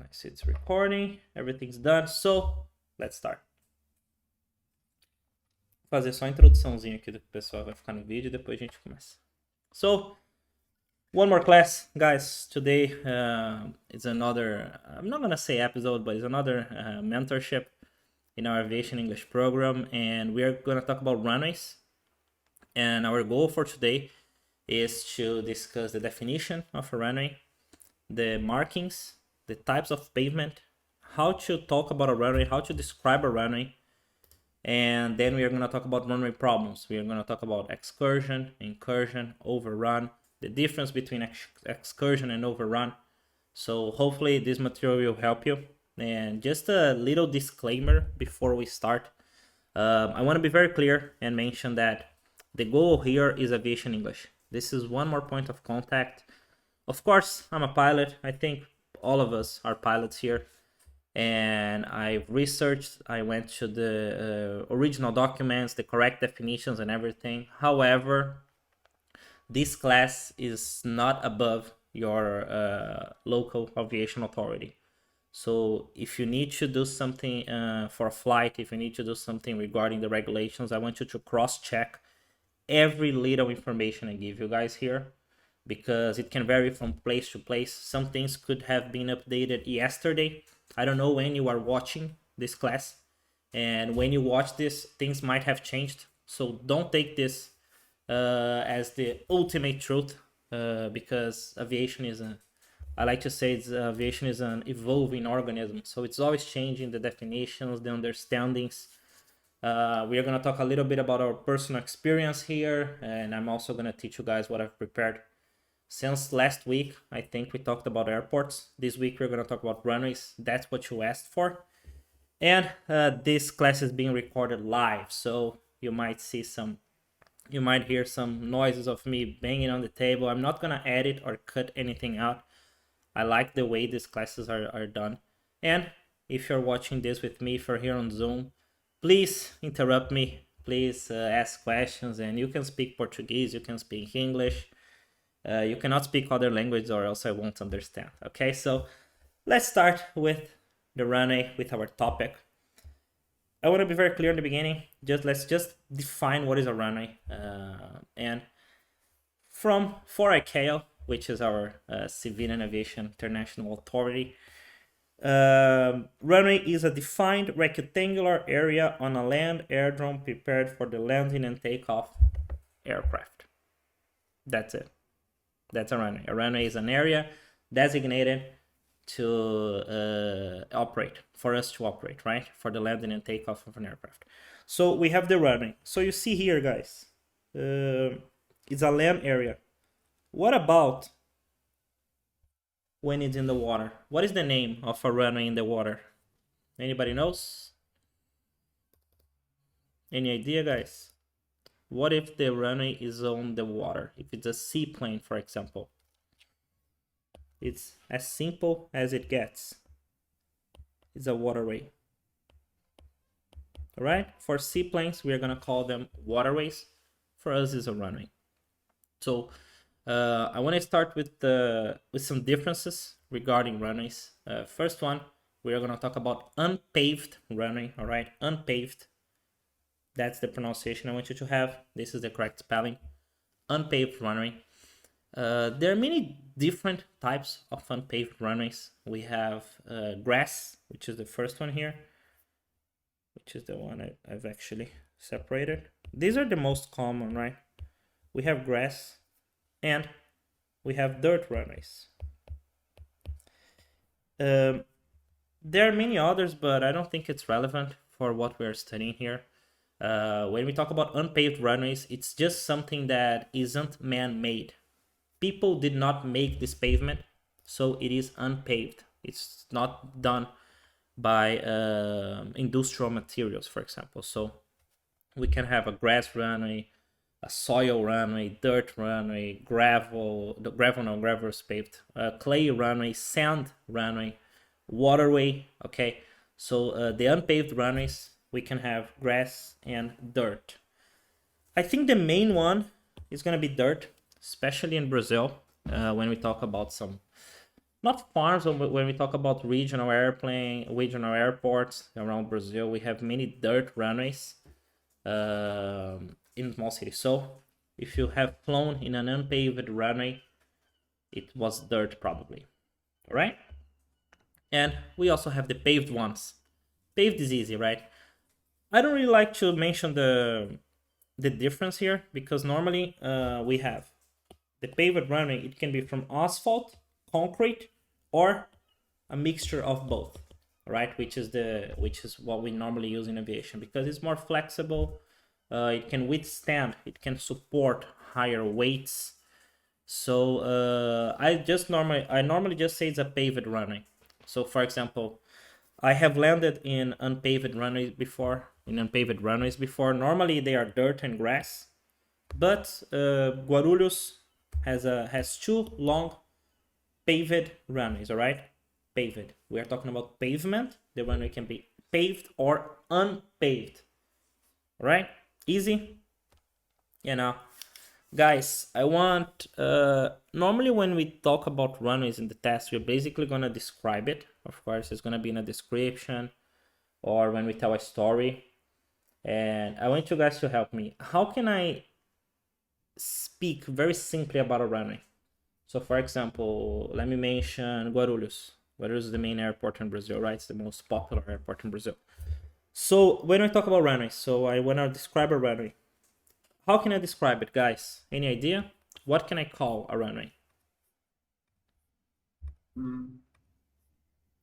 I see it's recording, everything's done, so let's start. Vou fazer só a introduçãozinha aqui do que o pessoal vai ficar no vídeo e depois a gente começa. So, one more class, guys. Today it's another, I'm not gonna say episode, but it's another mentorship in our Aviation English program, and we are gonna talk about runways. And our goal for today is to discuss the definition of a runway, the markings, the types of pavement, how to talk about a runway, how to describe a runway, and then we are going to talk about runway problems. We are going to talk about excursion, incursion, overrun, the difference between excursion and overrun. So hopefully this material will help you. And just a little disclaimer before we start. I want to be very clear and mention that the goal here is Aviation English. This is one more point of contact. Of course, I'm a pilot. I think all of us are pilots here. And I researched, I went to the original documents, the correct definitions and everything. However, this class is not above your local aviation authority. So if you need to do something for a flight, if you need to do something regarding the regulations, I want you to cross-check every little information I give you guys here, because it can vary from place to place. Some things could have been updated yesterday. I don't know when you are watching this class, and when you watch this, things might have changed. So don't take this as the ultimate truth, because aviation is I like to say aviation is an evolving organism. So it's always changing, the definitions, the understandings. We are going to talk a little bit about our personal experience here, and I'm also going to teach you guys what I've prepared. Since last week, I think we talked about airports. This week, we're going to talk about runways. That's what you asked for. And this class is being recorded live, so you might hear some noises of me banging on the table. I'm not going to edit or cut anything out. I like the way these classes are done. And if you're watching this with me, if you're here on Zoom, please interrupt me. Please ask questions, and you can speak Portuguese, you can speak English. You cannot speak other languages or else I won't understand. Okay, so let's start with the runway, with our topic. I want to be very clear in the beginning. Let's just define what is a runway. And for ICAO, which is our Civilian Aviation International Authority, runway is a defined rectangular area on a land aerodrome prepared for the landing and takeoff aircraft. That's it. That's a runway. A runway is an area designated to operate, for us to operate, right? For the landing and takeoff of an aircraft. So we have the runway. So you see here, guys, it's a land area. What about when it's in the water? What is the name of a runway in the water? Anybody knows? Any idea, guys? What if the runway is on the water? If it's a seaplane, for example. It's as simple as it gets. It's a waterway. All right? For seaplanes, we are going to call them waterways. For us, it's a runway. So I want to start with some differences regarding runways. First one, we are going to talk about unpaved runway. All right? Unpaved. That's the pronunciation I want you to have. This is the correct spelling. Unpaved runway. There are many different types of unpaved runways. We have grass, which is the first one here, which is the one I've actually separated. These are the most common, right? We have grass and we have dirt runways. There are many others, but I don't think it's relevant for what we're studying here. When we talk about unpaved runways, it's just something that isn't man-made. People did not make this pavement, so it is unpaved. It's not done by industrial materials, for example. So we can have a grass runway, a soil runway, dirt runway, gravel is paved, clay runway, sand runway, waterway. Okay, so the unpaved runways, we can have grass and dirt. I think the main one is going to be dirt, especially in Brazil, when we talk about some not farms. When we talk about regional airports around Brazil, we have many dirt runways in small cities. So if you have flown in an unpaved runway, it was dirt probably, all right? And we also have the paved ones. Paved is easy, right? I don't really like to mention the difference here because normally we have the paved runway. It can be from asphalt, concrete, or a mixture of both, right? Which is what we normally use in aviation because it's more flexible. It can withstand, it can support higher weights. So I normally just say it's a paved runway. So for example, I have landed in unpaved runways before. Normally they are dirt and grass, but Guarulhos has two long paved runways. All right, paved. We are talking about pavement. The runway can be paved or unpaved. All right, easy. Guys, I want normally when we talk about runways in the test, we're basically gonna describe it. Of course, it's gonna be in a description or when we tell a story. And I want you guys to help me. How can I speak very simply about a runway? So for example, let me mention Guarulhos. Guarulhos is the main airport in Brazil, right? It's the most popular airport in Brazil. So when I talk about runways, so I want to describe a runway. How can I describe it, guys? Any idea? What can I call a runway?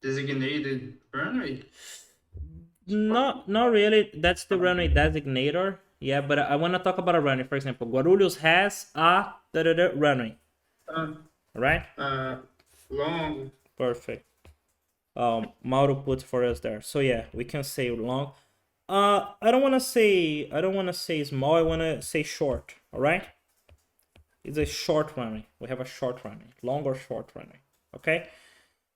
Designated runway? Not really. That's the runway designator. Yeah, but I want to talk about a runway. For example, Guarulhos has a runway. Right? Long. Perfect. Mauro put for us there. So yeah, we can say long. I don't want to say small. I want to say short. All right. It's a short runway. We have a short runway, long or short runway. Okay.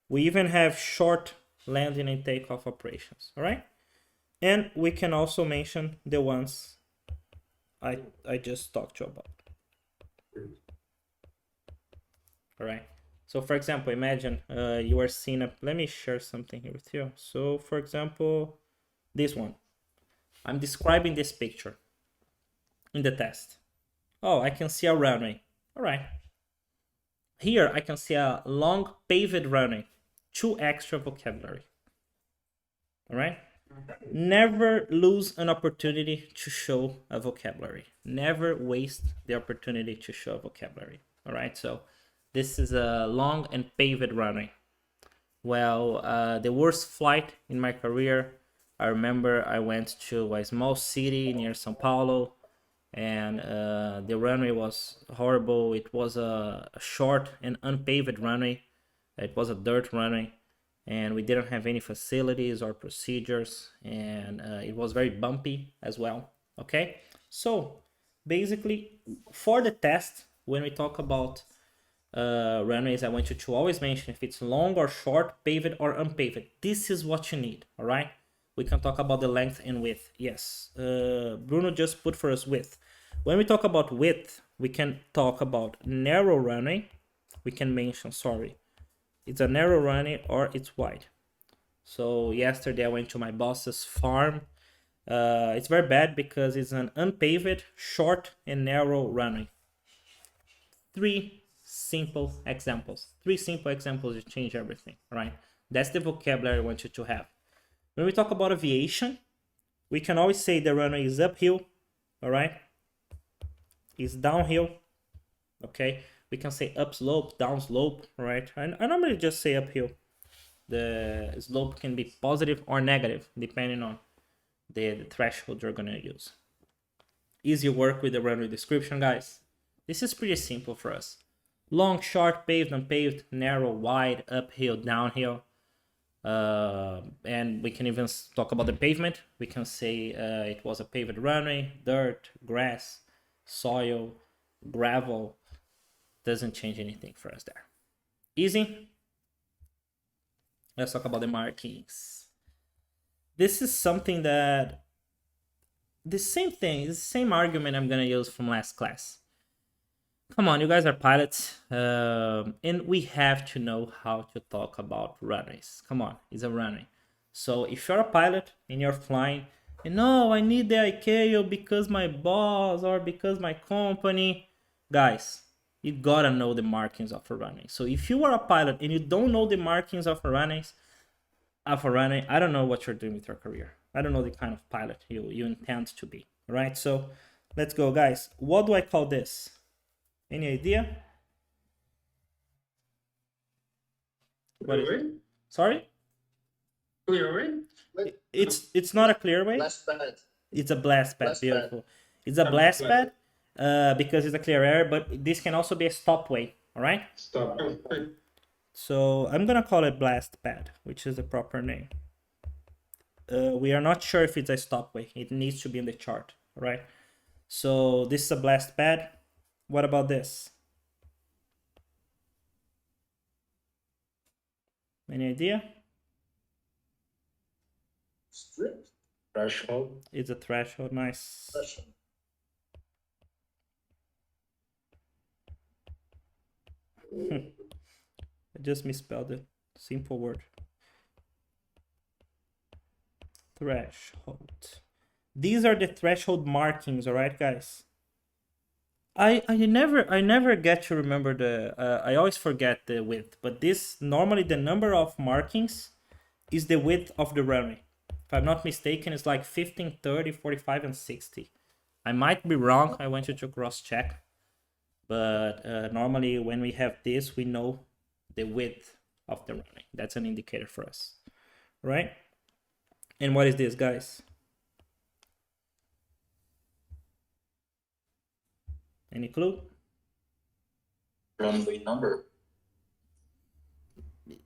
We even have short landing and takeoff operations. All right. And we can also mention the ones I just talked to you about. All right. So for example, imagine you are seeing let me share something here with you. So for example, this one. I'm describing this picture in the test. Oh, I can see a runway. All right. Here I can see a long paved runway. 2 extra vocabulary. All right. Never lose an opportunity to show a vocabulary. Never waste the opportunity to show a vocabulary. All right. So this is a long and paved runway. Well, the worst flight in my career, I remember I went to a small city near São Paulo, and the runway was horrible. It was a short and unpaved runway. It was a dirt runway, and we didn't have any facilities or procedures, and it was very bumpy as well. Okay, so basically for the test, when we talk about runways, I want you to always mention if it's long or short, paved or unpaved. This is what you need. All right, we can talk about the length and width. Yes, Bruno just put for us width. When we talk about width, we can talk about narrow runway. We can mention, sorry, it's a narrow runway or it's wide. So yesterday I went to my boss's farm. It's very bad because it's an unpaved, short and narrow runway. 3 simple examples. 3 simple examples to change everything, right? That's the vocabulary I want you to have. When we talk about aviation, we can always say the runway is uphill, all right? Is downhill, okay? We can say upslope, downslope, right? I normally just say uphill. The slope can be positive or negative, depending on the threshold you're gonna use. Easy work with the runway description, guys. This is pretty simple for us. Long, short, paved, unpaved, narrow, wide, uphill, downhill. And we can even talk about the pavement. We can say it was a paved runway, dirt, grass, soil, gravel. Doesn't change anything for us there. Easy. Let's talk about the markings. This is something that the same thing, the same argument I'm gonna use from last class. Come on, you guys are pilots, and we have to know how to talk about runways. Come on, it's a runway. So if you're a pilot and you're flying, and no, I need the ICAO because my boss or because my company, guys, you gotta know the markings of a runway. So if you are a pilot and you don't know the markings of a runway, I don't know what you're doing with your career. I don't know the kind of pilot you intend to be. All right, so let's go, guys. What do I call this? Any idea? What is it? Clear Sorry? way? It's not a clear way. Blast pad. It's a blast pad. Blast Beautiful. It's a blast pad because it's a clear air, but this can also be a stop way. All right. Stop. So I'm gonna call it blast pad, which is the proper name. We are not sure if it's a stop way. It needs to be in the chart. All right. So this is a blast pad. What about this? Any idea? Strip. Threshold. It's a threshold. Nice. Threshold. I just misspelled it. Simple word. Threshold. These are the threshold markings, all right, guys? I never get to remember the I always forget the width, but this normally the number of markings is the width of the runway. If I'm not mistaken, it's like 15, 30, 45, and 60. I might be wrong. I want you to cross check. But normally when we have this, we know the width of the runway. That's an indicator for us, right? And what is this, guys? Any clue? Runway number.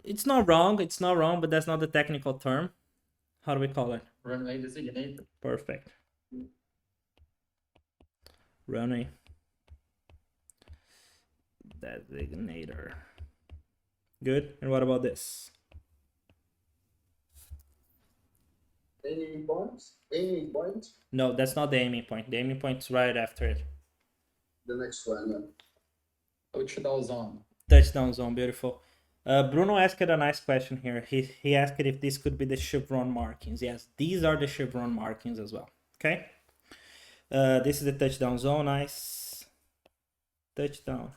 It's not wrong, but that's not the technical term. How do we call it? Runway designator. Perfect. Runway designator. Good. And what about this? Aiming point. Aiming point. No, that's not the aiming point. The aiming point's right after it. The next one. Touchdown zone. Touchdown zone, beautiful. Bruno asked a nice question here. He asked if this could be the chevron markings. Yes, these are the chevron markings as well. Okay. This is the touchdown zone. Nice. Touchdown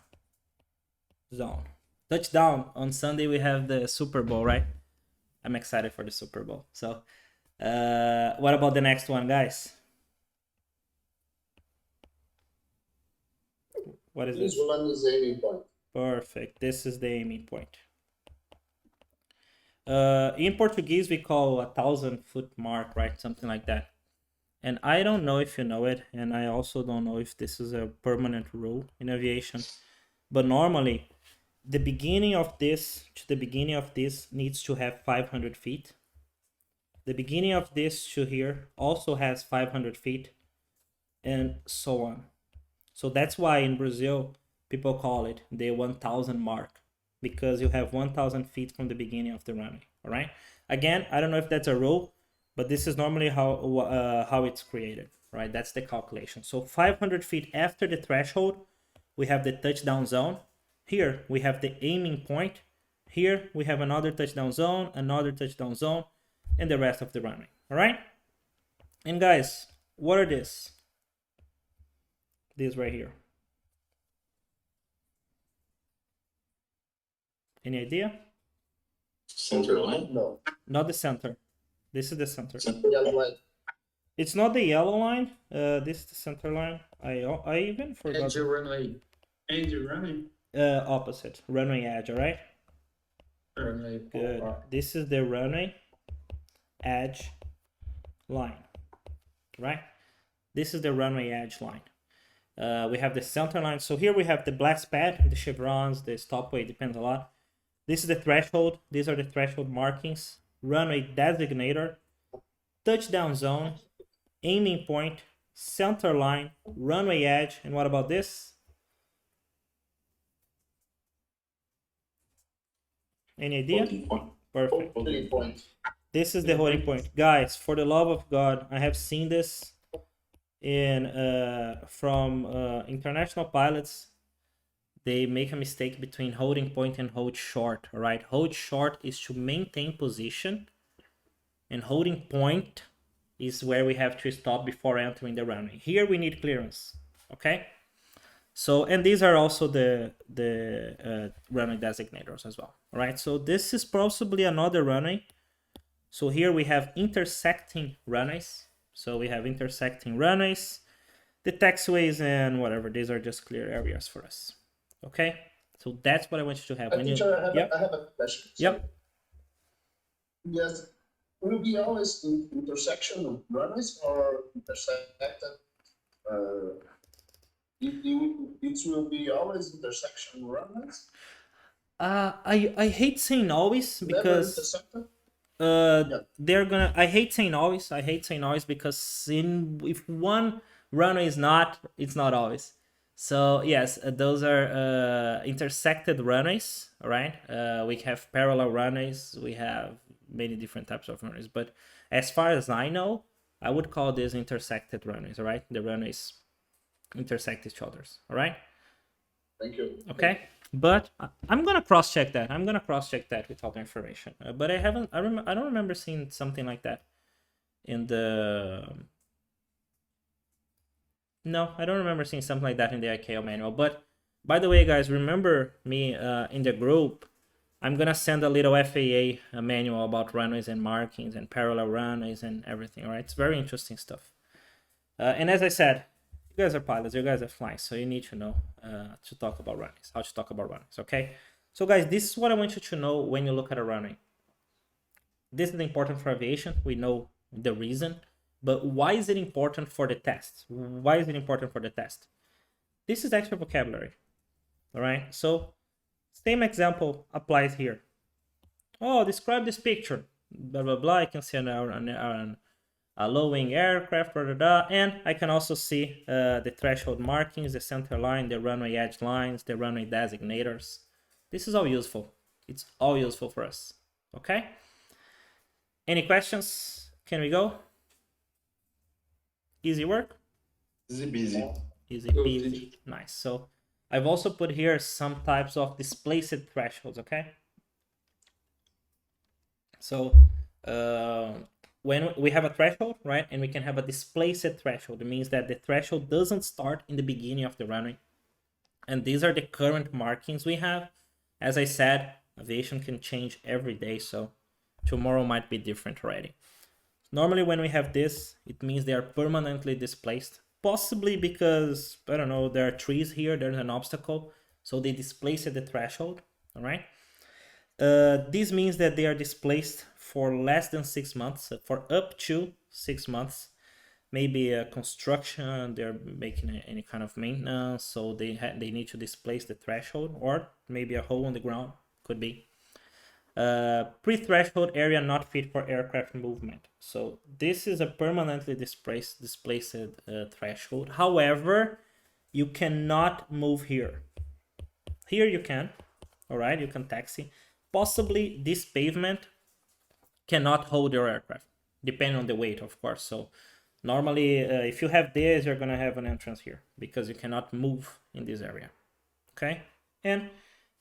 zone. Touchdown. On Sunday we have the Super Bowl, right? I'm excited for the Super Bowl. So, what about the next one, guys? What is this? This one is aiming point. Perfect. This is the aiming point. In Portuguese, we call 1,000-foot mark, right? Something like that. And I don't know if you know it, and I also don't know if this is a permanent rule in aviation. But normally, the beginning of this to the beginning of this needs to have 500 feet. The beginning of this to here also has 500 feet, and so on. So that's why in Brazil, people call it the 1,000 mark, because you have 1,000 feet from the beginning of the runway, all right? Again, I don't know if that's a rule, but this is normally how it's created, right? That's the calculation. So 500 feet after the threshold, we have the touchdown zone. Here, we have the aiming point. Here, we have another touchdown zone, and the rest of the runway, all right? And guys, what are these? This right here. Any idea? Center line? No. Not the center. This is the center. Yellow line. It's not the yellow line. This is the center line. I even forgot. Edge runway. Edge runway. Opposite. Runway edge, alright? Runway. Good. This is the runway edge line. Right? This is the runway edge line. We have the center line. So here we have the blast pad, the chevrons, the stopway, depends a lot. This is the threshold. These are the threshold markings. Runway designator, touchdown zone, aiming point, center line, runway edge, and what about this? Any idea? Perfect. Holding point. This is the holding point. Guys, for the love of God, I have seen this in from international pilots they make a mistake between holding point and hold short, all right? Hold short is to maintain position, and holding point is where we have to stop before entering the runway. Here we need clearance, okay? So, and these are also the runway designators as well, all right? So this is possibly another runway. So here we have intersecting runways. So we have intersecting runways, the taxiways, and whatever. These are just clear areas for us, okay? So that's what I want you to have. When you, I have a question. Yep. Yes, will be always intersection of runways or intersected? It will be always intersection runways? I hate saying always Never because intersected? they're gonna. I hate saying always. I hate saying always because if one runway is not, it's not always. So yes, those are intersected runways. All right. We have parallel runways. We have many different types of runways. But as far as I know, I would call these intersected runways. All right. The runways intersect each others. All right. Thank you. Okay. But I'm gonna cross check that. I'm gonna cross check that with all the information. But I haven't. I don't remember seeing something like that in the. No, I don't remember seeing something like that in the ICAO manual. But by the way, guys, remember me in the group. I'm gonna send a little FAA manual about runways and markings and parallel runways and everything. All right, it's very interesting stuff. And as I said, you guys are pilots, you guys are flying, so you need to know to talk about runways, how to talk about runways, okay? So guys, this is what I want you to know when you look at a runway. This is important for aviation, we know the reason, but why is it important for the test? Why is it important for the test? This is extra vocabulary, all right? So same example applies here. Oh, describe this picture, blah, blah, blah. I can see a low-wing aircraft, blah, blah, blah. And I can also see the threshold markings, the center line, the runway edge lines, the runway designators. This is all useful. It's all useful for us, okay? Any questions? Can we go? Easy work? Easy busy. Easy peasy. Nice. So I've also put here some types of displaced thresholds, okay? So when we have a threshold, right, and we can have a displaced threshold, it means that the threshold doesn't start in the beginning of the runway. And these are the current markings we have. As I said, aviation can change every day, so tomorrow might be different already. Normally when we have this, it means they are permanently displaced, possibly because, I don't know, there are trees here, there's an obstacle, so they displaced the threshold, all right? This means that they are displaced for less than 6 months, for up to 6 months. Maybe a construction, they're making any kind of maintenance, so they need to displace the threshold, or maybe a hole on the ground, could be. Pre-threshold area not fit for aircraft movement. So this is a permanently displaced threshold. However, you cannot move here. Here you can, all right, you can taxi. Possibly this pavement cannot hold your aircraft, depending on the weight, of course. So normally, if you have this, you're gonna have an entrance here because you cannot move in this area, okay? And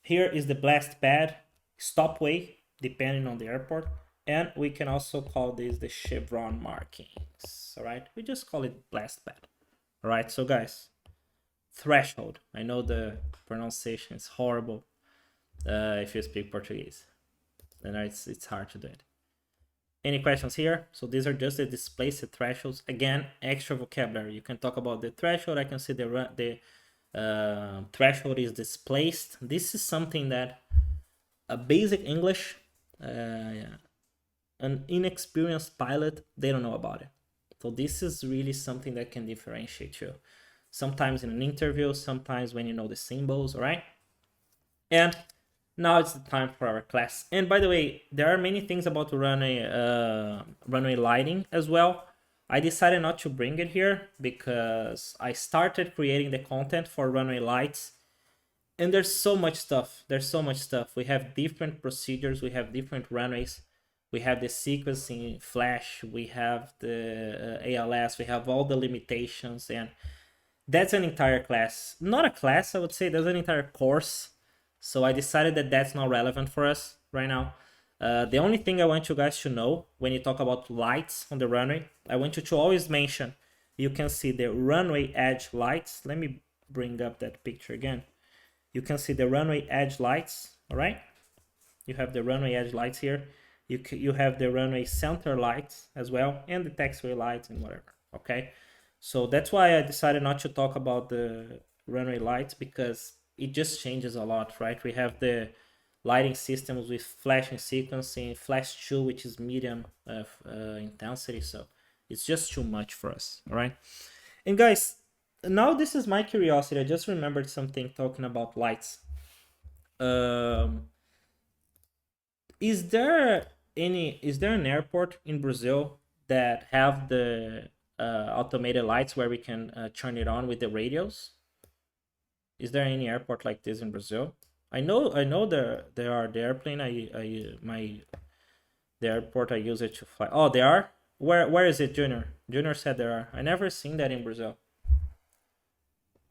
here is the blast pad, stopway, depending on the airport. And we can also call this the chevron markings, all right? We just call it blast pad, all right? So guys, threshold. I know the pronunciation is horrible if you speak Portuguese. Then it's hard to do it. Any questions here? So these are just the displaced thresholds. Again, extra vocabulary. You can talk about the threshold. I can see the threshold is displaced. This is something that a basic English, an inexperienced pilot, they don't know about it. So this is really something that can differentiate you. Sometimes in an interview, sometimes when you know the symbols, all right? And now it's the time for our class. And by the way, there are many things about runway lighting as well. I decided not to bring it here because I started creating the content for runway lights. And there's so much stuff. There's so much stuff. We have different procedures. We have different runways. We have the sequencing flash. We have the ALS. We have all the limitations. And That's an entire class. Not a class, I would say. That's an entire course. So I decided that that's not relevant for us right now. The only thing I want you guys to know when you talk about lights on the runway, I want you to always mention, you can see the runway edge lights. Let me bring up that picture again. You can see the runway edge lights, all right? You have the runway edge lights here. You have the runway center lights as well, and the taxiway lights and whatever, okay? So that's why I decided not to talk about the runway lights, because it just changes a lot, right? We have the lighting systems with flashing sequencing, flash 2, which is medium intensity, so it's just too much for us, all right? And guys, now this is my curiosity. I just remembered something talking about lights. Is there an airport in Brazil that have the automated lights where we can turn it on with the radios? Is there any airport like this in Brazil? I know there are. The airplane the airport I use it to fly. Oh, there are. Where is it, Junior? Junior said there are. I never seen that in Brazil.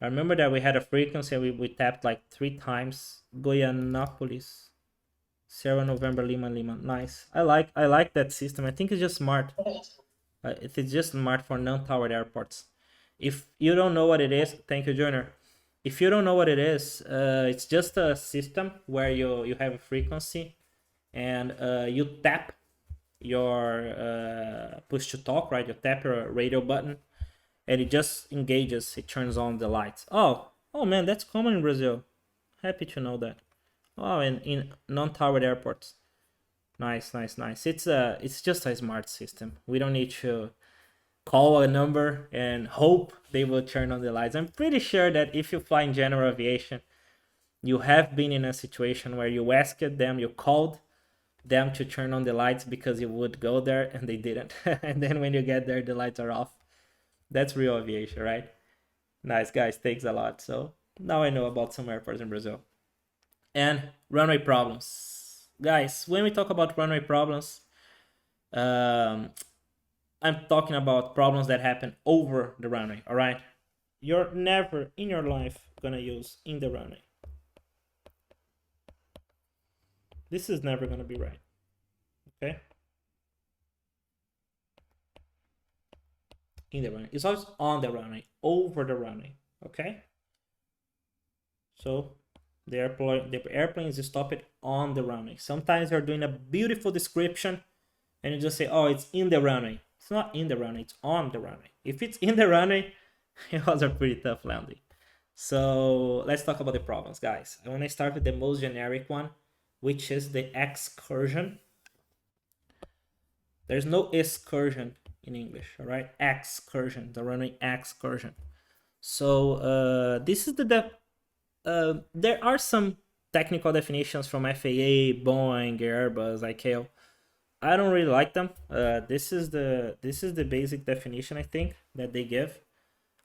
I remember that we had a frequency and we tapped like 3 times. Goianápolis, Sierra November Lima Lima. Nice. I like that system. I think it's just smart. It's just smart for non-towered airports. If you don't know what it is, thank you, Junior. If you don't know what it is, it's just a system where you have a frequency and you tap your push to talk, right? You tap your radio button and it just engages, it turns on the lights. Oh man, that's common in Brazil. Happy to know that. Oh, and in non-towered airports. Nice. It's just a smart system. We don't need to call a number and hope they will turn on the lights. I'm pretty sure that if you fly in general aviation, you have been in a situation where you asked them, you called them to turn on the lights because you would go there and they didn't. And then when you get there, the lights are off. That's real aviation, right? Nice, guys. Thanks a lot. So now I know about some airports in Brazil. And runway problems. Guys, when we talk about runway problems, I'm talking about problems that happen over the runway, all right? You're never in your life gonna use in the runway. This is never gonna be right, okay? In the runway. It's always on the runway, over the runway, okay? So the airplane is stopped on the runway. Sometimes you're doing a beautiful description and you just say, oh, it's in the runway. It's not in the runway, it's on the runway. If it's in the runway, it was a pretty tough landing. So let's talk about the problems, guys. I want to start with the most generic one, which is the excursion. There's no excursion in English, all right? Excursion, the runway excursion. So this is there are some technical definitions from FAA, Boeing, Airbus, ICAO. I don't really like them. This is the basic definition, I think, that they give.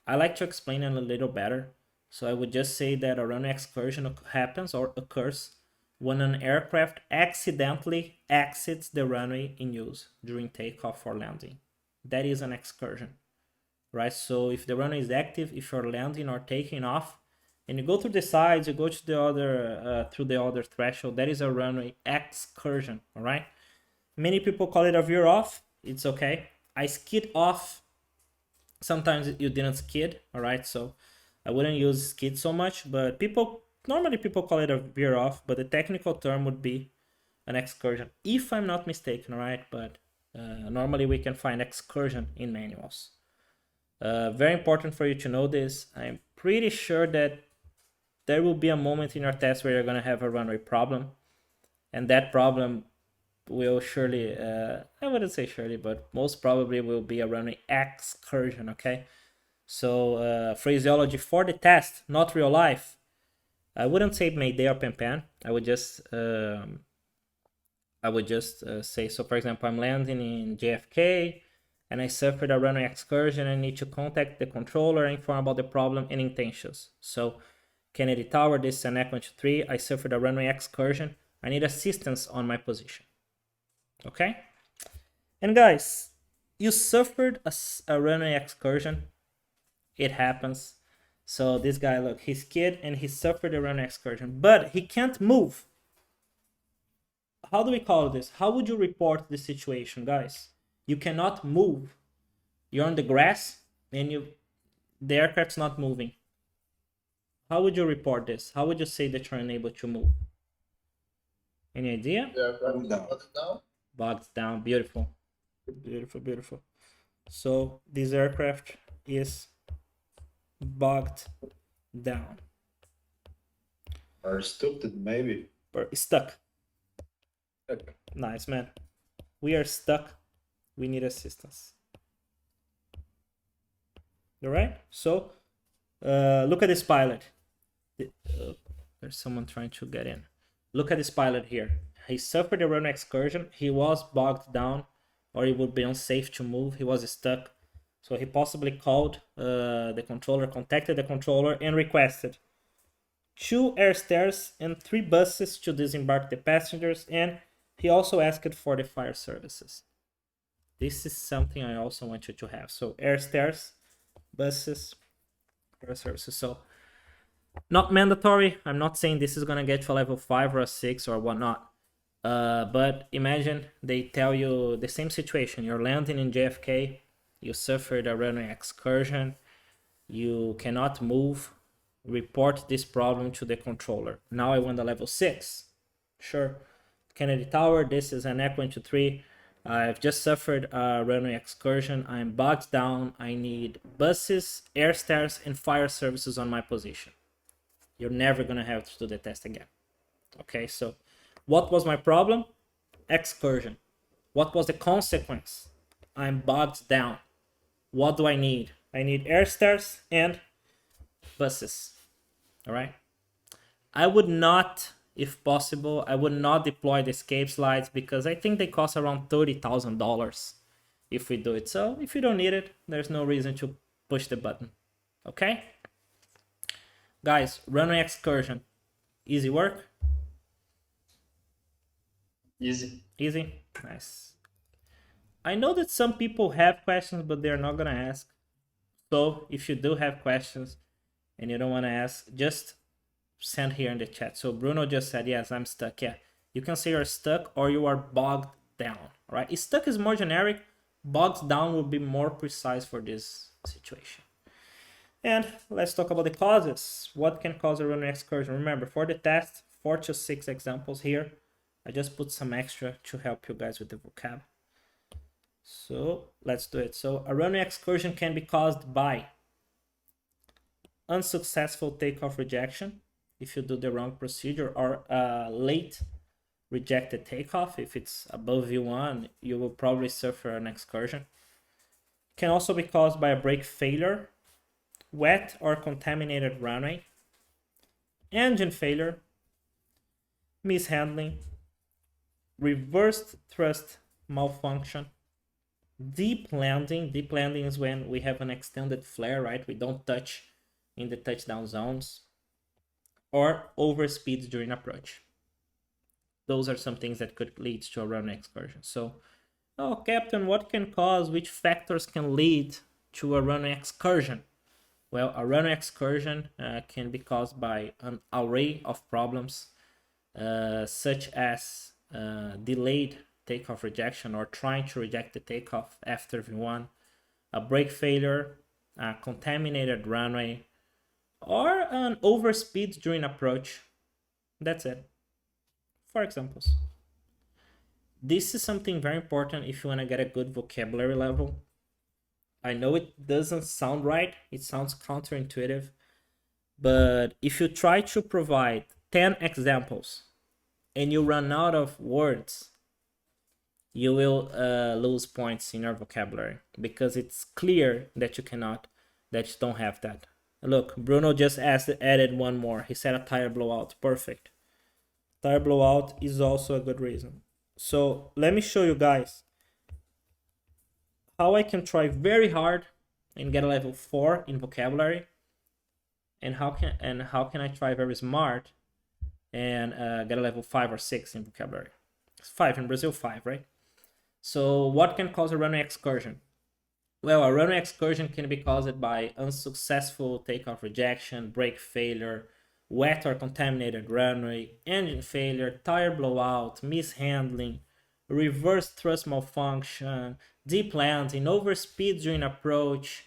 I like to explain it a little better. So I would just say that a runway excursion happens or occurs when an aircraft accidentally exits the runway in use during takeoff or landing. That is an excursion, right? So if the runway is active, if you're landing or taking off, and you go through the sides, you go to the other through the other threshold, that is a runway excursion, all right? Many people call it a veer off. It's okay. I skid off. Sometimes you didn't skid, all right? So I wouldn't use skid so much, but normally people call it a veer off, but the technical term would be an excursion, if I'm not mistaken, all right? But normally we can find excursion in manuals. Very important for you to know this. I'm pretty sure that there will be a moment in your test where you're going to have a runway problem, and that problem will surely, I wouldn't say surely, but most probably will be a runway excursion, okay? So phraseology for the test, not real life. I wouldn't say Mayday or Pan. I would just say, so for example, I'm landing in JFK and I suffered a runway excursion. I need to contact the controller and inform about the problem and intentions. So Kennedy Tower, this is an EC 123. I suffered a runway excursion. I need assistance on my position. Okay? And guys, you suffered a runway excursion. It happens. So this guy, look, he's skid and he suffered a runway excursion, but he can't move. How do we call this? How would you report this situation, guys? You cannot move. You're on the grass and the aircraft's not moving. How would you report this? How would you say that you're unable to move? Any idea? Yeah, down. Bogged down. Beautiful. Beautiful, beautiful. So this aircraft is bogged down. Or stupid, maybe. Or stuck. Nice, man. We are stuck. We need assistance. All right. So look at this pilot. There's someone trying to get in. Look at this pilot here. He suffered a runway excursion. He was bogged down, or it would be unsafe to move. He was stuck. So he possibly called the controller, contacted the controller, and requested 2 air stairs and 3 buses to disembark the passengers, and he also asked for the fire services. This is something I also want you to have. So air stairs, buses, fire services. So not mandatory. I'm not saying this is gonna get to a level 5 or a 6 or whatnot. But imagine they tell you the same situation. You're landing in JFK, you suffered a runway excursion, you cannot move, report this problem to the controller. Now I want a level 6. Sure. Kennedy Tower, this is an Eq-123. I've just suffered a runway excursion. I'm bogged down. I need buses, air stairs, and fire services on my position. You're never gonna have to do the test again. Okay, so what was my problem? Excursion. What was the consequence? I'm bogged down. What do I need? I need air stairs and buses. All right. I would not, if possible, I would not deploy the escape slides because I think they cost around $30,000 if we do it. So if you don't need it, there's no reason to push the button. Okay? Guys, runway excursion. Easy work? Easy. Easy? Nice. I know that some people have questions, but they're not gonna ask. So if you do have questions and you don't want to ask, just send here in the chat. So Bruno just said, yes, I'm stuck. Yeah, you can say you're stuck or you are bogged down. All right, stuck is more generic. Bogged down will be more precise for this situation. And let's talk about the causes. What can cause a runway excursion? Remember, for the test, 4 to 6 examples here. I just put some extra to help you guys with the vocab. So let's do it. So a runway excursion can be caused by unsuccessful takeoff rejection, if you do the wrong procedure, or late rejected takeoff. If it's above V1, you will probably suffer an excursion. Can also be caused by a brake failure, wet or contaminated runway, engine failure, mishandling, reversed thrust malfunction, deep landing. Deep landing is when we have an extended flare, right? We don't touch in the touchdown zones, or overspeeds during approach. Those are some things that could lead to a runway excursion. So, oh, Captain, what can cause, which factors can lead to a runway excursion? Well, a runway excursion can be caused by an array of problems, such as delayed takeoff rejection or trying to reject the takeoff after V1, a brake failure, a contaminated runway, or an overspeed during approach. That's it. For examples. This is something very important if you want to get a good vocabulary level. I know it doesn't sound right, it sounds counterintuitive, but if you try to provide 10 examples and you run out of words, you will lose points in your vocabulary because it's clear that you don't have that. Look, Bruno just added one more. He said a tire blowout. Perfect. Tire blowout is also a good reason. So let me show you guys how I can try very hard and get a level 4 in vocabulary, and how can I try very smart and get a level 5 or 6 in vocabulary. It's 5 in Brazil, 5, right? So what can cause a runway excursion? Well, a runway excursion can be caused by unsuccessful takeoff rejection, brake failure, wet or contaminated runway, engine failure, tire blowout, mishandling, reverse thrust malfunction, deep landing, overspeed during approach,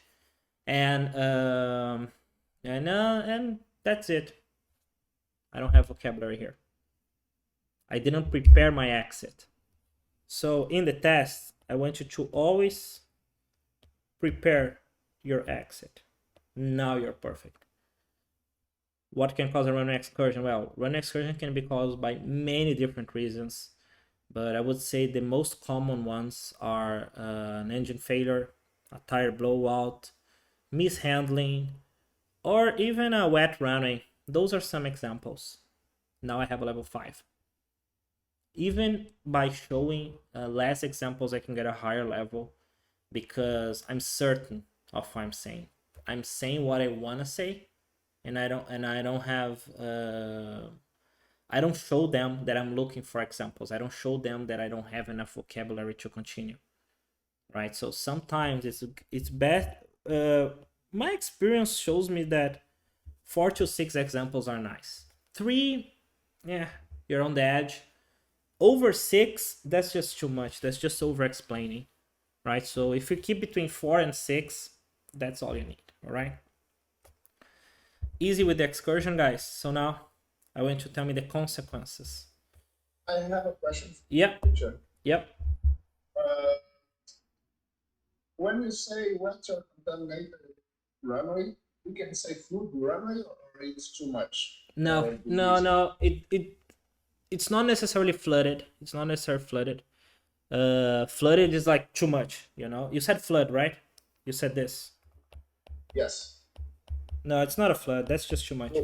and that's it. I don't have vocabulary here. I didn't prepare my exit. So in the test, I want you to always prepare your exit. Now you're perfect. What can cause a runway excursion? Well, runway excursion can be caused by many different reasons, but I would say the most common ones are an engine failure, a tire blowout, mishandling, or even a wet runway. Those are some examples. Now I have a level 5. Even by showing less examples, I can get a higher level because I'm certain of what I'm saying. I'm saying what I want to say, and I don't show them that I'm looking for examples. I don't show them that I don't have enough vocabulary to continue, right? So sometimes it's best. My experience shows me that 4 to 6 examples are nice. 3, yeah, you're on the edge. Over 6, that's just too much. That's just over explaining, right? So if you keep between 4 and 6, that's all you need, all right? Easy with the excursion, guys. So now I want you to tell me the consequences. I have a question. Yep. Teacher. Yep. When you say wet or contaminated runway, you can say fluid runway, or it's too much? No. It's not necessarily flooded. It's not necessarily flooded. Flooded is like too much, you know? You said flood, right? You said this. Yes. No, it's not a flood. That's just too much,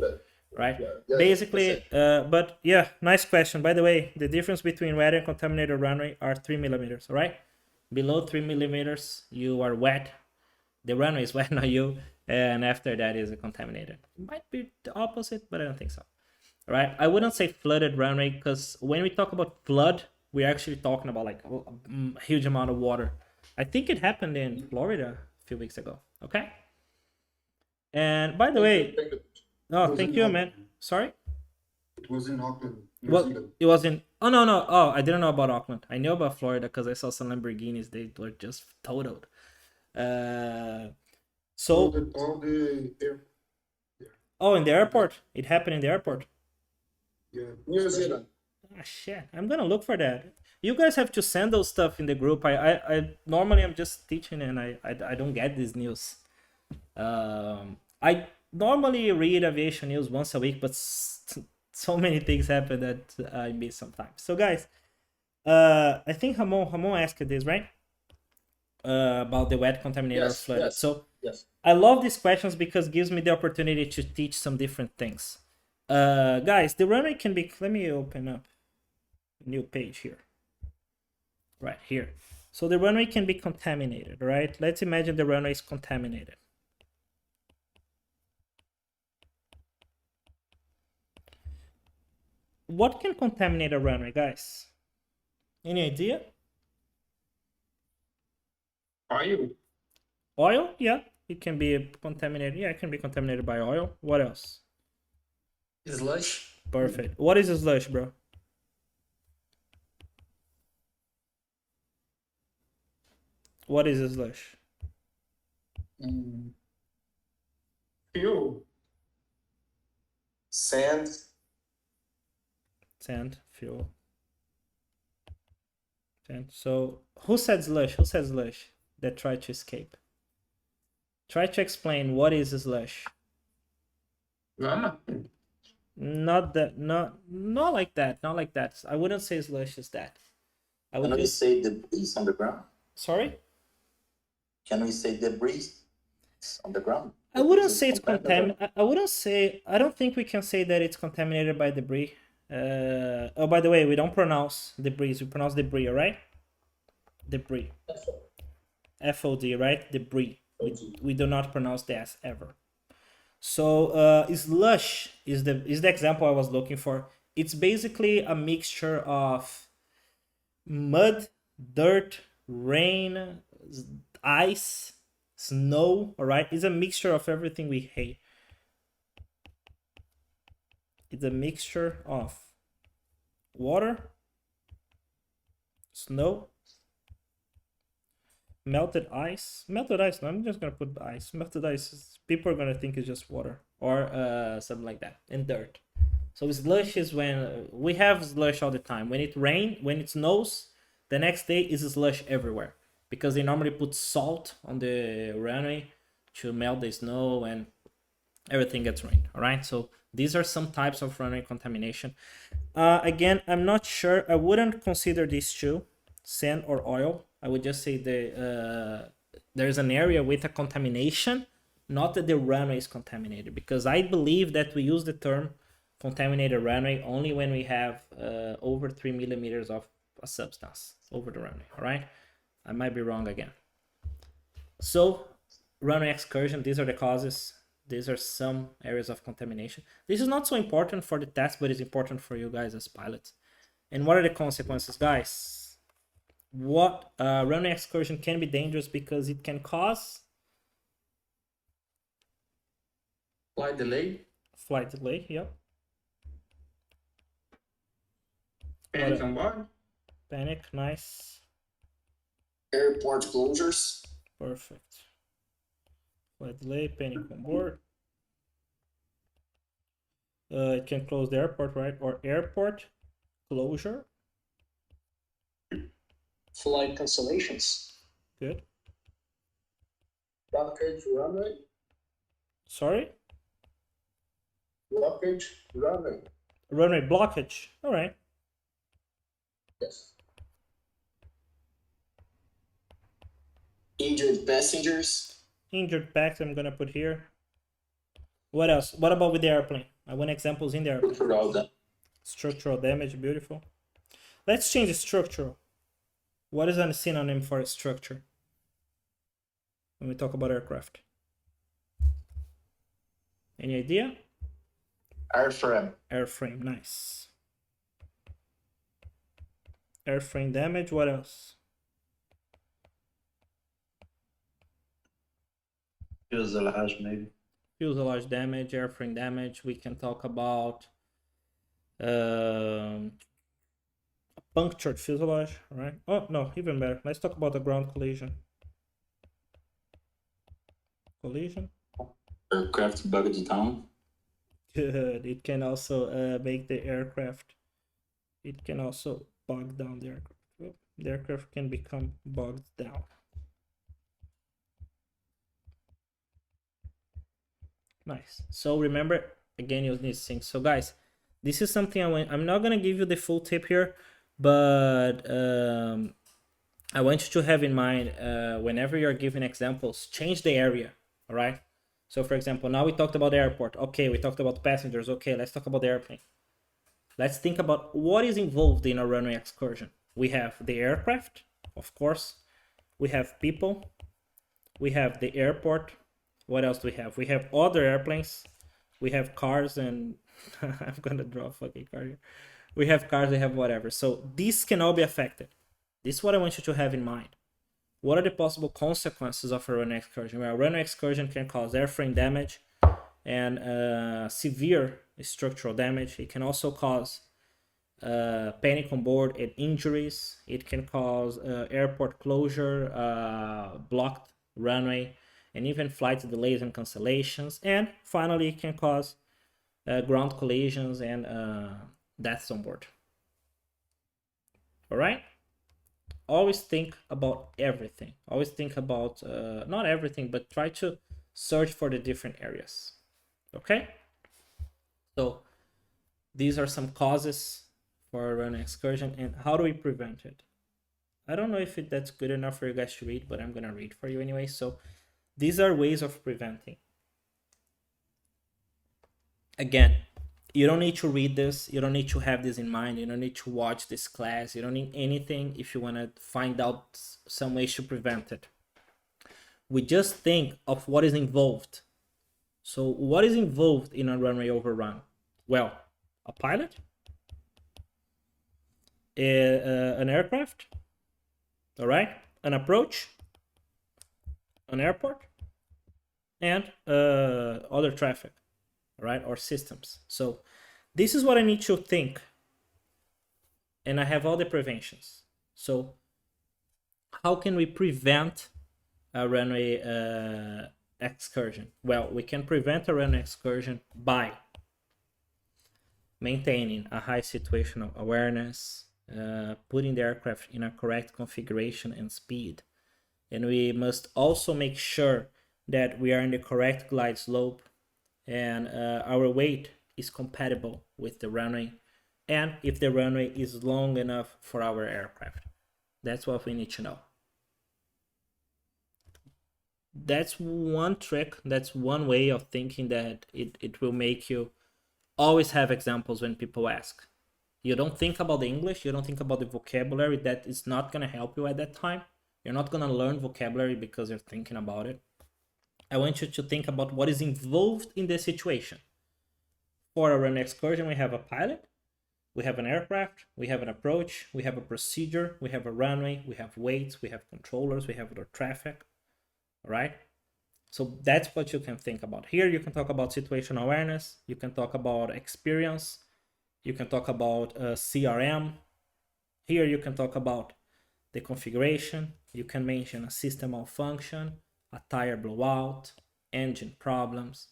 right? Yeah, Basically, but yeah, nice question. By the way, the difference between wet and contaminated runway are 3 millimeters, all right? Below 3 millimeters, you are wet. The runway is wet, not you. And after that is a contaminated. It might be the opposite, but I don't think so. All right? I wouldn't say flooded runway because when we talk about flood, we're actually talking about like a huge amount of water. I think it happened in Florida a few weeks ago. Okay? And by the way, thank you, man. Sorry? It was in Auckland. Well, it was in. Oh, no. Oh, I didn't know about Auckland. I knew about Florida because I saw some Lamborghinis. They were just totaled. So. Oh, in the airport. It happened in the airport. Yeah. New Zealand. Ah, shit. I'm gonna look for that. You guys have to send those stuff in the group. I normally I'm just teaching and I don't get this news. I normally read aviation news once a week, but so many things happen that I miss sometimes. So guys, I think Ramon asked this, right? About the wet, contaminated, or flooded. Yes, so yes. I love these questions because it gives me the opportunity to teach some different things. Guys, the runway can be. Let me open up a new page here. Right here. So the runway can be contaminated, right? Let's imagine the runway is contaminated. What can contaminate a runway, guys? Any idea? Oil? Oil? Yeah, it can be contaminated. Yeah, it can be contaminated by oil. What else? Slush? Perfect. What is a slush, bro? What is a slush? Fuel? Sand. Sand, fuel. Sand. So, who said slush? Who said slush that tried to escape? Try to explain what is a slush. Lama? Not that. Not like that. Not like that. I wouldn't say slush is that. I would Can we just say debris on the ground? Sorry. Can we say debris on the ground? I wouldn't say it's contaminated. I wouldn't say. I don't think we can say that it's contaminated by debris. Oh, by the way, we don't pronounce debris. We pronounce debris, all right? Debris. FOD, right? Debris. We do not pronounce the S ever. So slush is the example I was looking for. It's basically a mixture of mud, dirt, rain, ice, Snow, all right, is a mixture of everything we hate. It's a mixture of water, snow, melted ice. Melted ice, no, I'm just gonna put ice. Melted ice, people are gonna think it's just water or something like that, and dirt. So slush is when we have slush all the time. When it snows, the next day is slush everywhere because they normally put salt on the runway to melt the snow and everything gets rained. All right, so these are some types of runway contamination. Again, I'm not sure. I wouldn't consider these two, sand or oil. I would just say there's an area with a contamination, not that the runway is contaminated, because I believe that we use the term contaminated runway only when we have over 3 millimeters of a substance over the runway. All right, I might be wrong again. So runway excursion, these are the causes. These are some areas of contamination. This is not so important for the test, but it's important for you guys as pilots. And what are the consequences, guys? What runway excursion can be dangerous because it can cause Flight delay. flight delay. Yep. Panic on board. Panic. Nice. Airport closures. Perfect. Flight delay, panic on board. It can close the airport, right? Or airport closure. Flight cancellations. Good. Blockage runway. Sorry? Blockage runway. Runway blockage. All right. Yes. Injured passengers. Injured packs, I'm gonna put here. What else? What about with the airplane? I want examples in the airplane. Structural damage, beautiful. Let's change the structural. What is a synonym for a structure when we talk about aircraft? Any idea? Airframe. Airframe, nice. Airframe damage, what else? Fuselage, maybe. Fuselage damage, airframe damage. We can talk about punctured fuselage, right? Oh, no, even better. Let's talk about the ground collision. Collision. Aircraft bugged down. Good. It can also make the aircraft. It can also bog down the aircraft. Oh, the aircraft can become bogged down. Nice. So remember, again, use these things. So guys, this is something I'm not gonna give you the full tip here, but I want you to have in mind whenever you're giving examples, change the area. All right. So for example, now we talked about the airport. Okay, we talked about passengers. Okay, let's talk about the airplane. Let's think about what is involved in a runway excursion. We have the aircraft, of course. We have people. We have the airport. What else do we have? We have other airplanes. We have cars and I'm gonna draw a fucking car here. We have cars, we have whatever. So these can all be affected. This is what I want you to have in mind. What are the possible consequences of a runway excursion? Well, a runway excursion can cause airframe damage and severe structural damage. It can also cause panic on board and injuries. It can cause airport closure, blocked runway, and even flight delays and cancellations. And finally, it can cause ground collisions and deaths on board. All right? Always think about everything. Always think about, not everything, but try to search for the different areas. Okay? So these are some causes for a runway excursion, and how do we prevent it? I don't know if that's good enough for you guys to read, but I'm gonna read for you anyway. So these are ways of preventing. Again, you don't need to read this. You don't need to have this in mind. You don't need to watch this class. You don't need anything if you want to find out some ways to prevent it. We just think of what is involved. So what is involved in a runway overrun? Well, a pilot, an aircraft, all right, an approach, an airport, and other traffic, right, or systems. So this is what I need to think, and I have all the preventions. So how can we prevent a runway excursion? Well, we can prevent a runway excursion by maintaining a high situational awareness, putting the aircraft in a correct configuration and speed. And we must also make sure that we are in the correct glide slope and our weight is compatible with the runway, and if the runway is long enough for our aircraft. That's what we need to know. That's one trick, that's one way of thinking that it will make you always have examples when people ask. You don't think about the English, you don't think about the vocabulary, that is not going to help you at that time. You're not going to learn vocabulary because you're thinking about it. I want you to think about what is involved in the situation. For a runway excursion, we have a pilot, we have an aircraft, we have an approach, we have a procedure, we have a runway, we have weights, we have controllers, we have the traffic, all right? So that's what you can think about. Here you can talk about situational awareness, you can talk about experience, you can talk about CRM. Here you can talk about the configuration, you can mention a system malfunction, a tire blowout, engine problems.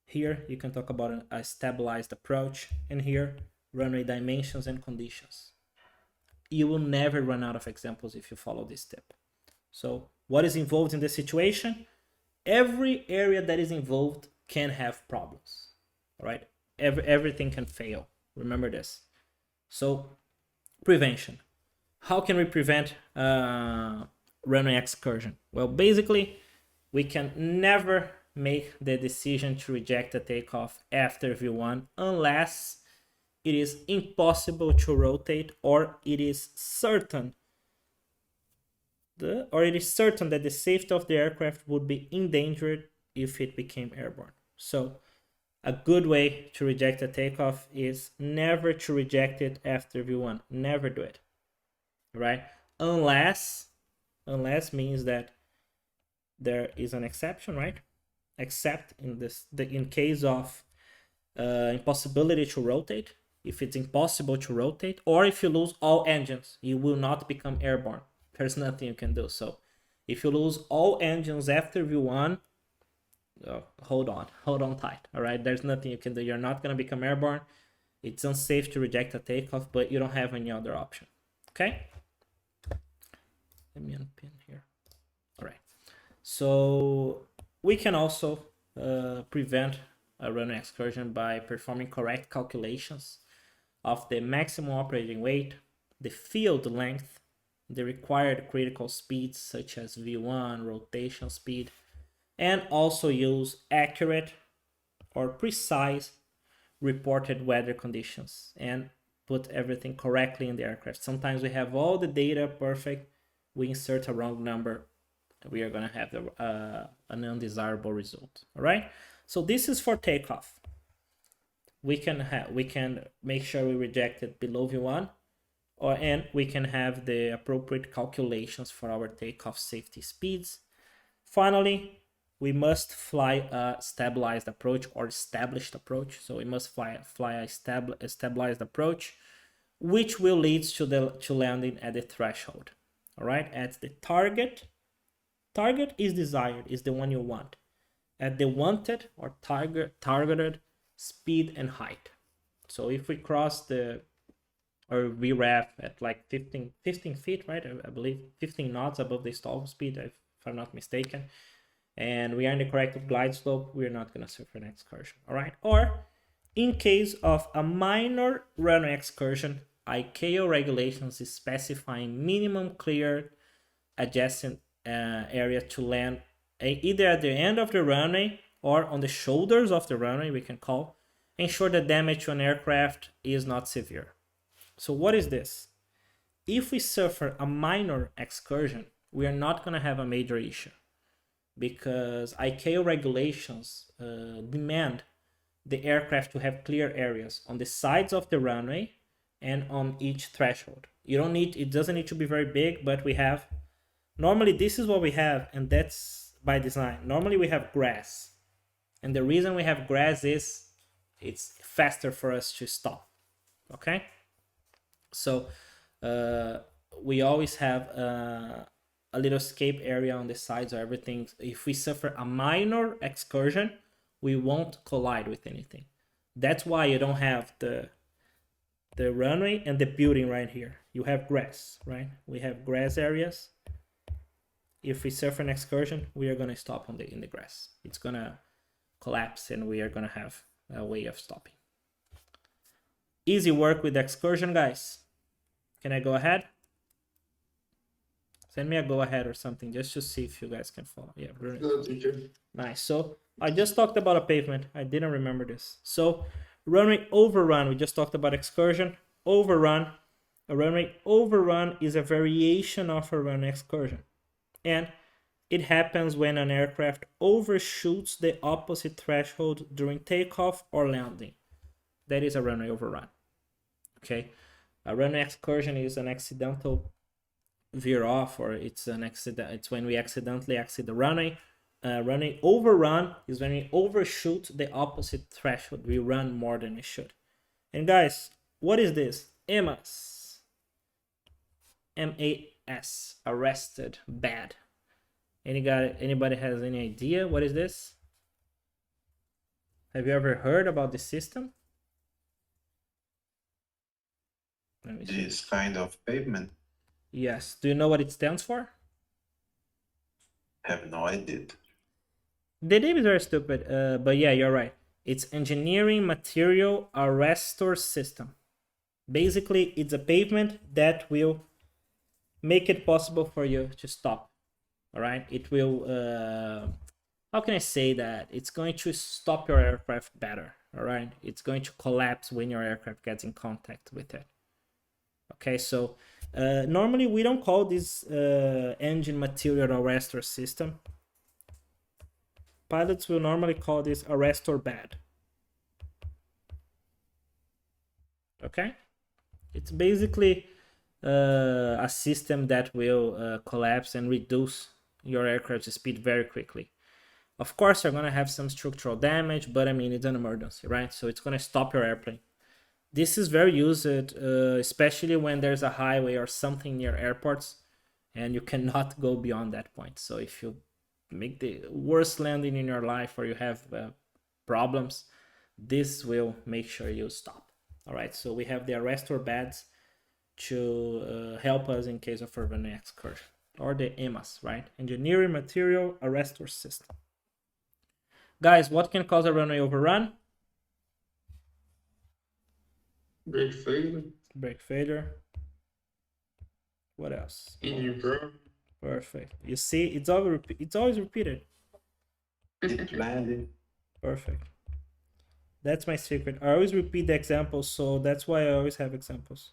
Here you can talk about a stabilized approach, and here runway dimensions and conditions. You will never run out of examples if you follow this tip. So what is involved in the situation? Every area that is involved can have problems, all right? Everything can fail. Remember this. So prevention. How can we prevent runway excursion? Well, basically, we can never make the decision to reject a takeoff after V1 unless it is impossible to rotate, or it is certain that the safety of the aircraft would be endangered if it became airborne. So a good way to reject a takeoff is never to reject it after V1. Never do it, right? Unless means that there is an exception, right? Except in case of impossibility to rotate. If it's impossible to rotate, or if you lose all engines, you will not become airborne. There's nothing you can do. So if you lose all engines after V1, hold on tight, all right? There's nothing you can do. You're not going to become airborne. It's unsafe to reject a takeoff, but you don't have any other option, okay? Let me unpin here. All right. So we can also prevent a runway excursion by performing correct calculations of the maximum operating weight, the field length, the required critical speeds such as V1, rotation speed, and also use accurate or precise reported weather conditions and put everything correctly in the aircraft. Sometimes we have all the data perfect, we insert a wrong number, we are going to have an undesirable result. All right, so this is for takeoff. We can make sure we reject it below V1, and we can have the appropriate calculations for our takeoff safety speeds. Finally, we must fly a stabilized approach or established approach. So we must fly a stabilized approach, which will lead to landing at the threshold. All right, at the target. Target is desired, is the one you want. At the wanted or targeted speed and height. So if we cross or VRAF at like 15 feet, right? I believe 15 knots above the stall speed, if I'm not mistaken, and we are in the correct glide slope, we're not going to suffer an excursion, all right? Or in case of a minor runway excursion, ICAO regulations is specifying minimum clear adjacent area to land either at the end of the runway or on the shoulders of the runway, we can call, ensure the damage to an aircraft is not severe. So what is this? If we suffer a minor excursion, we are not going to have a major issue because ICAO regulations demand the aircraft to have clear areas on the sides of the runway and on each threshold. It doesn't need to be very big, but we have, normally this is what we have, and that's by design. Normally we have grass. And the reason we have grass is it's faster for us to stop. Okay? So we always have a little escape area on the sides or everything. If we suffer a minor excursion, we won't collide with anything. That's why you don't have the runway and the building right here. You have grass, right? We have grass areas. If we suffer an excursion, we are gonna stop in the grass. It's gonna collapse and we are gonna have a way of stopping. Easy work with the excursion, guys. Can I go ahead? Send me a go ahead or something just to see if you guys can follow. Yeah, brilliant. Good, teacher. Nice. So I just talked about a pavement. I didn't remember this. So runway overrun. We just talked about excursion. Overrun. A runway overrun is a variation of a runway excursion. And it happens when an aircraft overshoots the opposite threshold during takeoff or landing. That is a runway overrun. Okay. A runway excursion is an accidental veer off, or it's an accident. It's when we accidentally exit the runway. Runway overrun is when we overshoot the opposite threshold. We run more than we should. And guys, what is this? EMAS. M-A-S. Arrested. Bad. Anybody has any idea what is this? Have you ever heard about this system? Let me see. This kind of pavement? Yes. Do you know what it stands for? Have no idea. The name is very stupid, but yeah, you're right. It's Engineering Material Arrestor System. Basically, it's a pavement that will make it possible for you to stop. All right? It will, how can I say that? It's going to stop your aircraft better. All right? It's going to collapse when your aircraft gets in contact with it. Okay, so normally we don't call this engine material arrestor system. Pilots will normally call this arrestor bad. Okay, it's basically a system that will collapse and reduce your aircraft's speed very quickly. Of course, you're gonna have some structural damage, but I mean, it's an emergency, right? So it's gonna stop your airplane. This is very used, especially when there's a highway or something near airports, and you cannot go beyond that point. So if you make the worst landing in your life or you have problems, this will make sure you stop. All right, so we have the arrestor bads to help us in case of urban excursion, or the EMAS, right? Engineering Material Arrestor System. Guys, what can cause a runway overrun? Brake failure. Brake failure. What else? Engine burn. Perfect. You see, it's always repeated. Deep landing. Perfect. That's my secret. I always repeat the examples, so that's why I always have examples.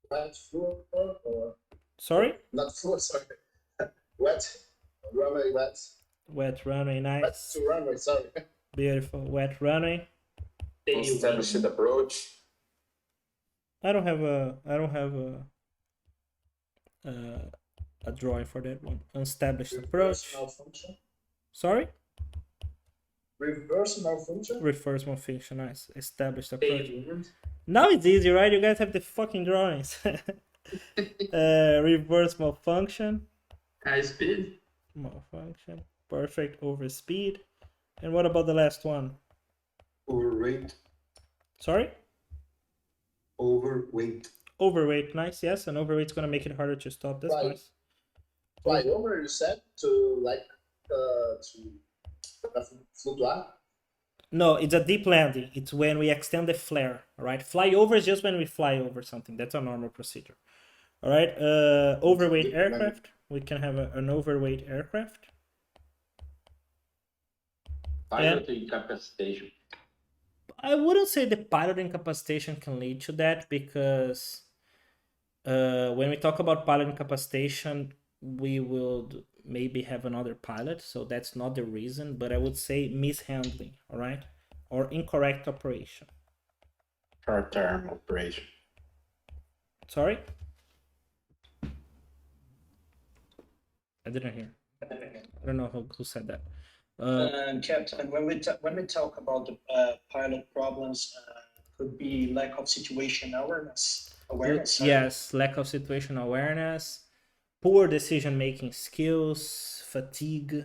Wet floor or Sorry? not floor, sorry. Wet. Runway wet. Wet runway, Wet nice. to runway, sorry. Beautiful. Wet runway. Established approach. I don't have a drawing for that one. Established approach. Reverse malfunction. Sorry? Reverse malfunction. Reverse malfunction, nice. Established approach. Pavement. Now it's easy, right? You guys have the fucking drawings. Reverse malfunction. High speed. Malfunction. Perfect. Overspeed. And what about the last one? Overweight. Sorry? Overweight. Overweight. Nice. Yes, an overweight's gonna make it harder to stop. That's Right. nice. Fly over, you said, to like to flutuar. No, it's a deep landing. It's when we extend the flare. All right. Fly over is just when we fly over something. That's a normal procedure. All right. Overweight Deep landing. aircraft. We can have an overweight aircraft. Pilot incapacitation. I wouldn't say the pilot incapacitation can lead to that, because when we talk about pilot incapacitation, we will maybe have another pilot, so that's not the reason, but I would say mishandling, all right, or incorrect operation. Short-term operation. Sorry? I didn't hear. I don't know who said that. Captain, when we talk about the pilot problems, could be lack of situation awareness. Sorry. Yes, lack of situational awareness, poor decision-making skills, fatigue.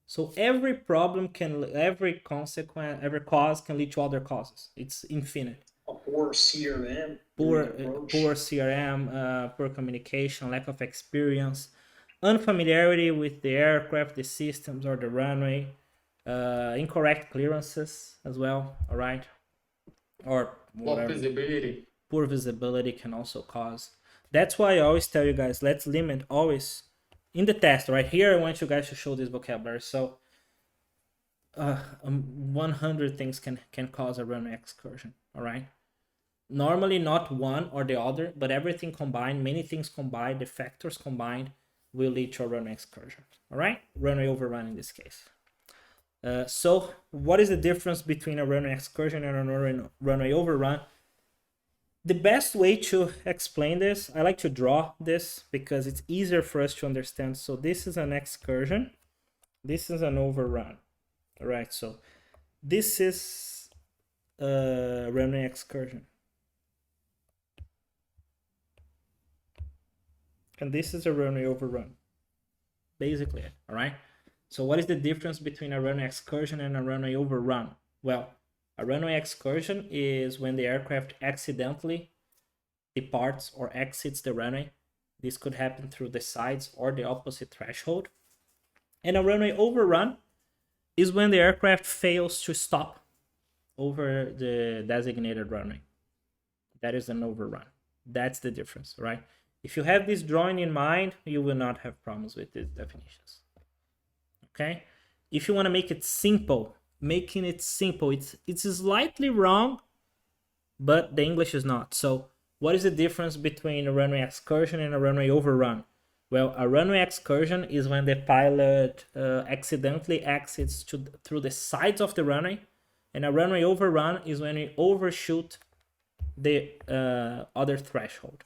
So every problem every cause can lead to other causes. It's infinite. A poor CRM. Poor CRM, poor communication, lack of experience, unfamiliarity with the aircraft, the systems, or the runway, incorrect clearances as well, all right? Or whatever. Poor visibility can also cause. That's why I always tell you guys, let's limit always in the test right here. I want you guys to show this vocabulary. So 100 things can cause a runway excursion, all right? Normally not one or the other, but everything combined, many things combined, the factors combined will lead to a runway excursion, all right? Runway overrun in this case. So what is the difference between a runway excursion and a runway overrun? The best way to explain this, I like to draw this because it's easier for us to understand. So this is an excursion. This is an overrun. All right, so this is a runway excursion. And this is a runway overrun. Basically, all right? So what is the difference between a runway excursion and a runway overrun? Well, a runway excursion is when the aircraft accidentally departs or exits the runway. This could happen through the sides or the opposite threshold. And a runway overrun is when the aircraft fails to stop over the designated runway. That is an overrun. That's the difference, right? If you have this drawing in mind, you will not have problems with these definitions. Okay? If you want to make it simple, making it simple, it's slightly wrong, but the English is not. So what is the difference between a runway excursion and a runway overrun? Well, a runway excursion is when the pilot accidentally exits through the sides of the runway, and a runway overrun is when you overshoot the other threshold.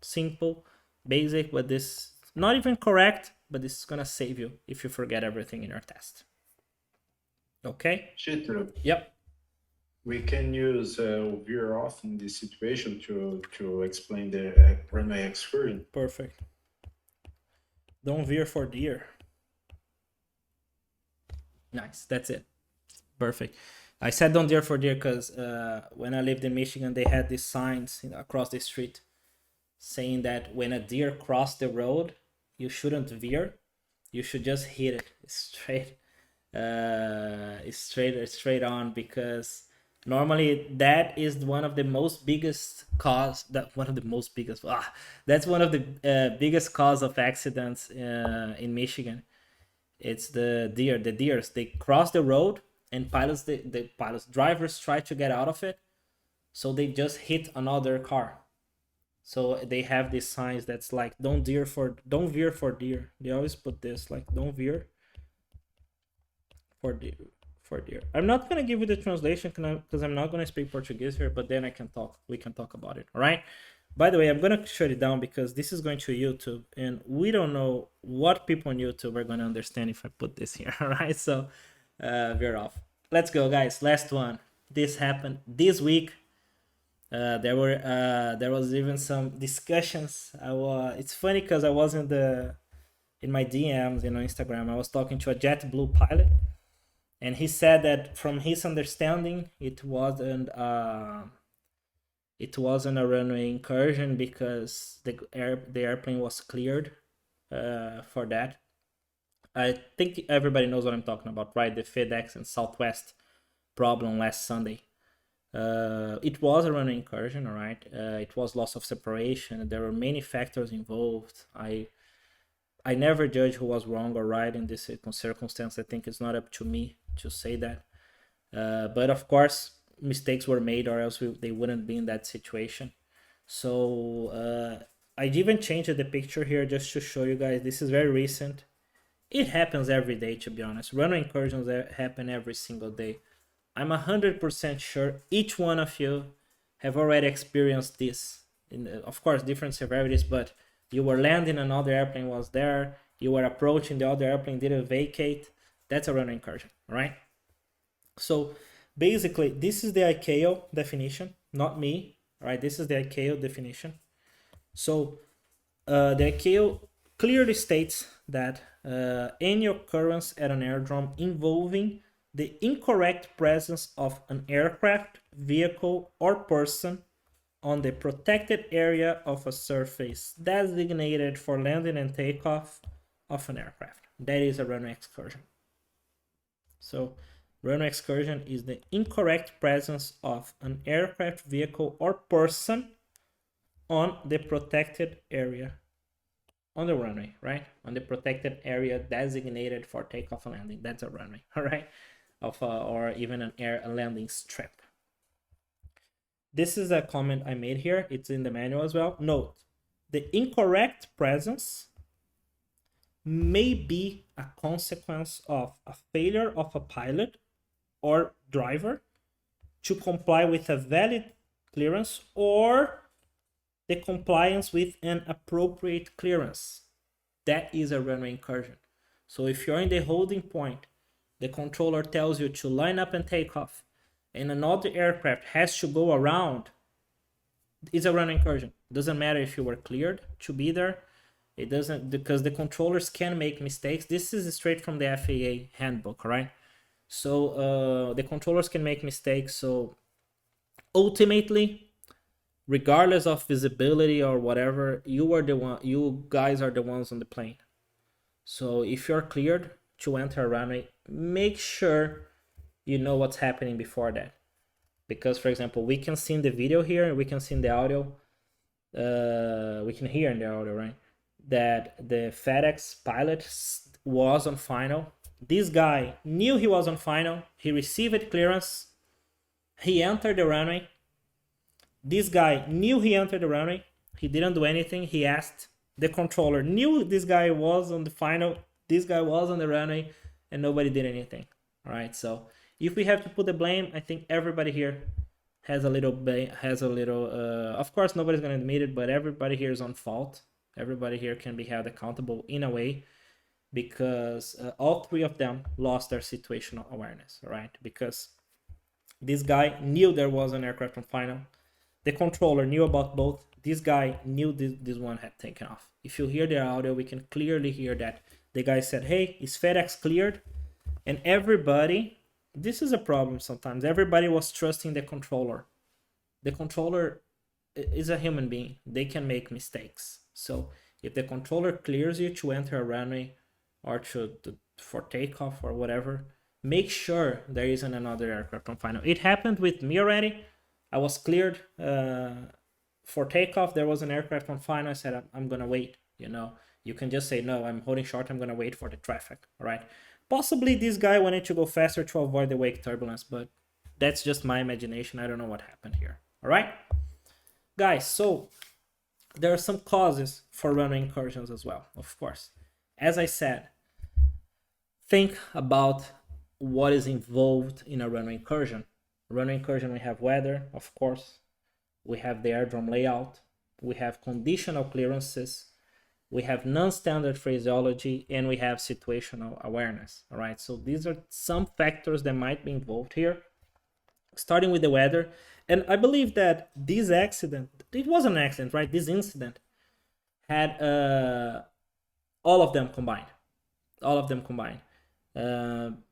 Simple, basic, but this not even correct, but this is gonna save you if you forget everything in your test. Okay? Chitro, Yep. we can use veer off in this situation to explain the runway excursion. Perfect. Don't veer for deer. Nice, that's it. Perfect. I said don't veer for deer because when I lived in Michigan, they had these signs across the street saying that when a deer crossed the road, you shouldn't veer. You should just hit it straight on, because normally that is one of the biggest cause of accidents in Michigan. It's the deers. They cross the road and drivers try to get out of it, so they just hit another car. So they have these signs that's like don't veer for deer. They always put this like don't veer for deer. I'm not gonna give you the translation because I'm not gonna speak Portuguese here, but then we can talk about it. All right. By the way, I'm gonna shut it down because this is going to YouTube, and we don't know what people on YouTube are gonna understand if I put this here. All right. So veer off. Let's go, guys. Last one. This happened this week. There was even some discussions. It's funny because I was in my DMs, Instagram. I was talking to a JetBlue pilot, and he said that from his understanding, it wasn't a runway incursion because the airplane was cleared for that. I think everybody knows what I'm talking about, right? The FedEx and Southwest problem last Sunday. It was a runway incursion, all right. It was loss of separation. There were many factors involved. I never judge who was wrong or right in this circumstance. I think it's not up to me to say that. But of course, mistakes were made, or else they wouldn't be in that situation. So I even changed the picture here just to show you guys. This is very recent. It happens every day, to be honest. Runway incursions happen every single day. I'm 100% sure each one of you have already experienced this. Of course, different severities, but you were landing, another airplane was there. you were approaching the other airplane, didn't vacate, that's a runway incursion, all right? So basically, this is the ICAO definition, not me, all right? This is the ICAO definition. So the ICAO clearly states that any occurrence at an aerodrome involving the incorrect presence of an aircraft, vehicle, or person on the protected area of a surface designated for landing and takeoff of an aircraft. That is a runway excursion. So runway excursion is the incorrect presence of an aircraft, vehicle, or person on the protected area on the runway, right? On the protected area designated for takeoff and landing. That's a runway, all right? Or even a landing strip. This is a comment I made here. It's in the manual as well. Note, the incorrect presence may be a consequence of a failure of a pilot or driver to comply with a valid clearance or the compliance with an appropriate clearance. That is a runway incursion. So if you're in the holding point, the controller tells you to line up and take off, and another aircraft has to go around, it's a runway incursion. Doesn't matter if you were cleared to be there. It doesn't, because the controllers can make mistakes. This is straight from the FAA handbook, right? So the controllers can make mistakes. So ultimately, regardless of visibility or whatever, you guys are the ones on the plane. So if you're cleared to enter a runway, make sure you know what's happening before that. Because, for example, we can see in the video here, we can see in the audio, we can hear in the audio, right, that the FedEx pilot was on final. This guy knew he was on final. He received clearance. He entered the runway. This guy knew he entered the runway. He didn't do anything. He asked. The controller knew this guy was on the final. This guy was on the runway, and nobody did anything. All right. So if we have to put the blame, I think everybody here has a little. Of course, nobody's gonna admit it, but everybody here is on fault. Everybody here can be held accountable in a way, because all three of them lost their situational awareness. All right. Because this guy knew there was an aircraft on final. The controller knew about both. This guy knew this one had taken off. If you hear the audio, we can clearly hear that the guy said, hey, is FedEx cleared? And everybody, this is a problem sometimes. Everybody was trusting the controller. The controller is a human being. They can make mistakes. So if the controller clears you to enter a runway or for takeoff or whatever, make sure there isn't another aircraft on final. It happened with me already. I was cleared for takeoff. There was an aircraft on final. I said, I'm going to wait. You know, you can just say, no, I'm holding short. I'm going to wait for the traffic. All right. Possibly this guy wanted to go faster to avoid the wake turbulence, but that's just my imagination. I don't know what happened here. All right, guys. So there are some causes for runway incursions as well, of course. As I said, think about what is involved in a runway incursion. Runway incursion, we have weather, of course. We have the aerodrome layout. We have conditional clearances. We have non-standard phraseology, and we have situational awareness. All right, so these are some factors that might be involved here. Starting with the weather, and I believe that this accident, it was an accident, right? This incident had all of them combined.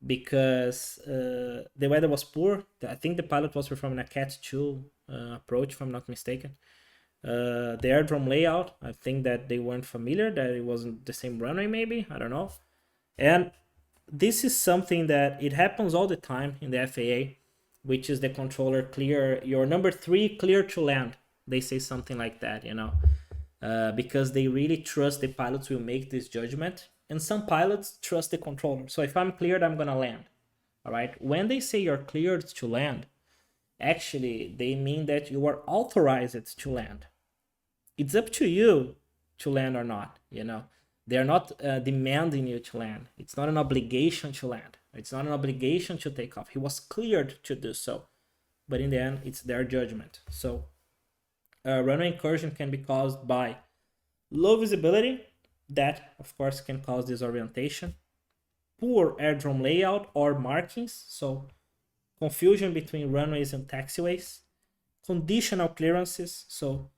Because the weather was poor. I think the pilot was performing a Cat 2 approach, if I'm not mistaken. The aerodrome layout, I think that they weren't familiar, that it wasn't the same runway maybe, I don't know. And this is something that it happens all the time in the FAA, which is the controller clear, your number 3 clear to land. They say something like that, you know, because they really trust the pilots will make this judgment. And some pilots trust the controller. So if I'm cleared, I'm going to land. All right. When they say you're cleared to land, actually, they mean that you are authorized to land. It's up to you to land or not. You know, they're not demanding you to land. It's not an obligation to land. It's not an obligation to take off. He was cleared to do so. But in the end, it's their judgment. So runway incursion can be caused by low visibility. That, of course, can cause disorientation. Poor airdrome layout or markings, so confusion between runways and taxiways. Conditional clearances, so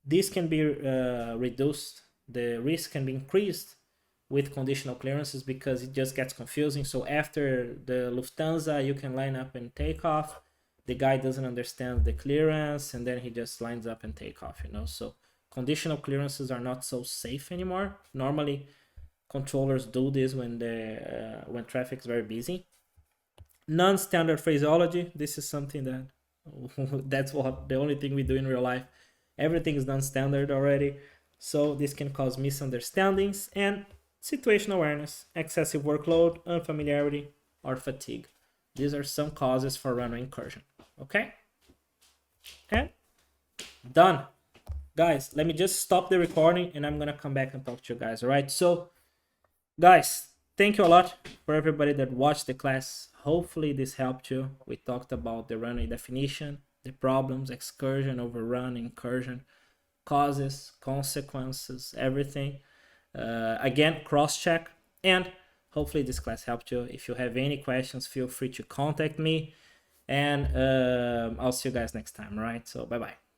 this can be reduced. The risk can be increased with conditional clearances because it just gets confusing. So after the Lufthansa, you can line up and take off. The guy doesn't understand the clearance, and then he just lines up and take off, you know. So conditional clearances are not so safe anymore. Normally, controllers do this when traffic is very busy. Non-standard phraseology. This is something that that's what the only thing we do in real life. Everything is non-standard already, so this can cause misunderstandings. And situational awareness, excessive workload, unfamiliarity, or fatigue. These are some causes for runway incursion. Okay, and done. Guys, let me just stop the recording and I'm gonna come back and talk to you guys. All right, so guys, thank you a lot for everybody that watched the class. Hopefully this helped you. We talked about the runway definition, the problems, excursion, overrun, incursion, causes, consequences, everything. Again, cross-check, and hopefully this class helped you. If you have any questions, feel free to contact me, and I'll see you guys next time. All right, so bye-bye.